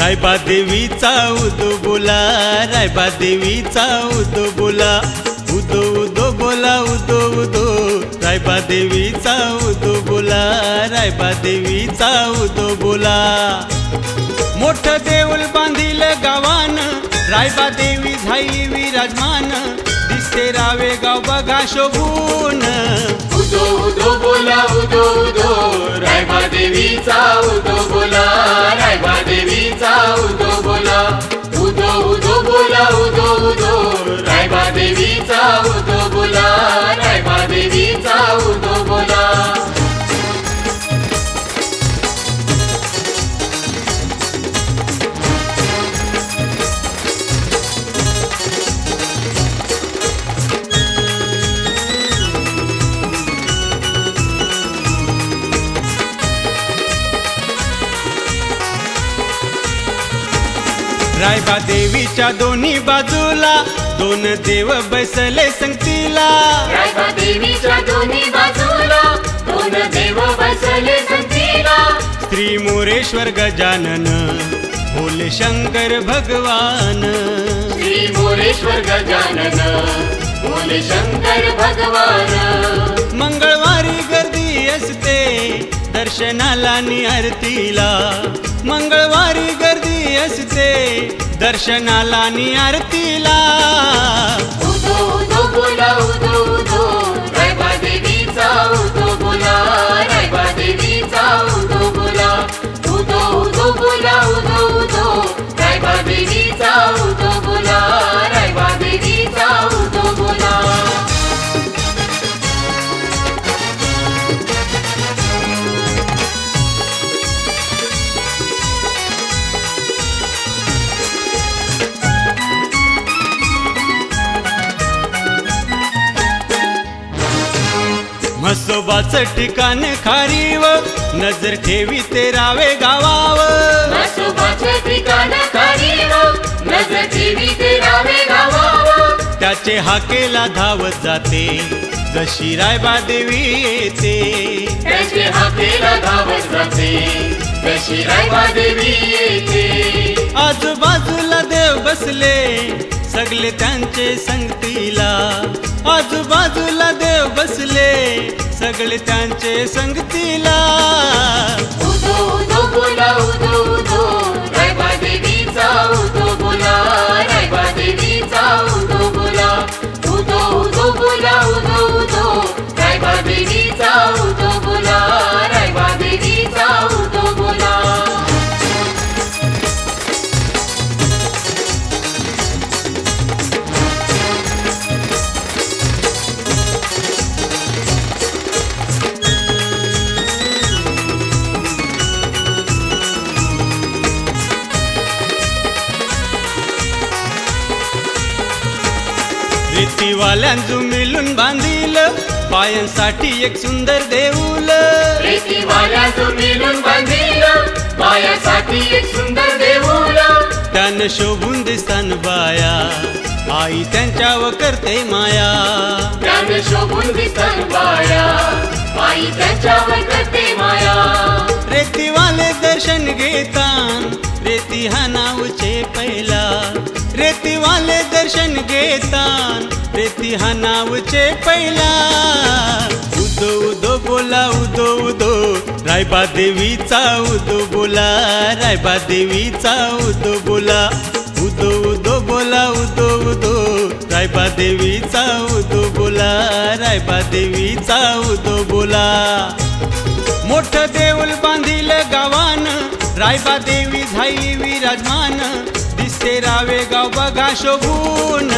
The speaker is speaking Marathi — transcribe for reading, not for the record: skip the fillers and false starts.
रायबा देवीचा उदो बोला, रायबा देवीचा उदो बोला, उदो उदो बोला, उदो उदो रायबा देवीचा उदो बोला, रायबा देवीचा उदो बोला। मोठं देऊळ बांधिल गावान, रायबा देवी झाली विराजमान, दिसते रावे गाव बघा शोभून। उदो उदो बोला, उदो उदो रायबा देवीचा उदो बोला, रायबा देवीचा उदो बोला, उदो उदो बोला, उदो उदो रायबा देवीचा उदो बोला, रायबा देवीचा उदो बोला। रायबा देवीच्या दोन्ही बाजूला दोन देव बसले संगतीला, रायबा देवीच्या दोन्ही बाजूला दोन देव बसले संगतीला। श्री मोरेश्वर गजानन, भोले शंकर भगवान, श्री मोरेश्वर गजानन, भोले शंकर भगवान। मंगळवारी गर्दी असते दर्शनाला नि आरतीला, मंगळवारी गर्दी असते दर्शनाला नि आरतीला। उदो उदो बोला, उदो उदो रायबा देवीचा उदो बोला, रायबा देवीचा उदो बोला, उदो उदो बोला, उदो उदो रायबा देवीचा उदो बोला, रायबा देवीचा उदो बोला। म्हसोबाचं ठिकाण खारीव, नजर ठेवी ते रावे गावाव, म्हसोबाचं ठिकाण खारीव, नजर ठेवी ते रावे गावाव। त्याचे हाकेला धावत जाते जशी रायबा देवी येते, त्याचे हाकेला धावत जाते जशी रायबा देवी येते। आजूबाजूला देव बसले सगळे त्यांचे संगतीला, आजूबाजूला देव बसले सगळे त्यांचे संगतीला। उदो उदो बोला, उदो उदो रायबा देवीचा उदो बोला, रायबा देवीचा उदो बोला, उदो उदो बोला, उदो उदो रायबा देवीचा उदो बोला, रायबा देवीचा उदो बोला। रेतीवाल्यांजू मिळून बांधिल पायांसाठी एक सुंदर देऊळ, रेतीवाल्यांजू मिळून बांधिल पायासाठी एक सुंदर देऊळ। त्यानं शोभून दिसतान बाया, आई त्यांच्यावर करते माया, त्यानं शोभून दिसतान बाया, आई त्यांच्यावर करते माया। रेतीवाले दर्शन घेतान रेती हा नावचे पहिला, रेतीवाले दर्शन घेतान रेती हा नावचे पहिला। उदो उदो बोला, उदो उदो रायबा देवीचा उदो बोला, रायबा देवीचा उदो बोला, उदो उदो बोला, उदो उदो रायबा देवीचा उदो बोला, रायबा देवीचा उदो बोला। मोठं देऊळ बांधिल गावान, रायबा देवी झाली विराजमान, दिसते रावे गाव बघा शोभून।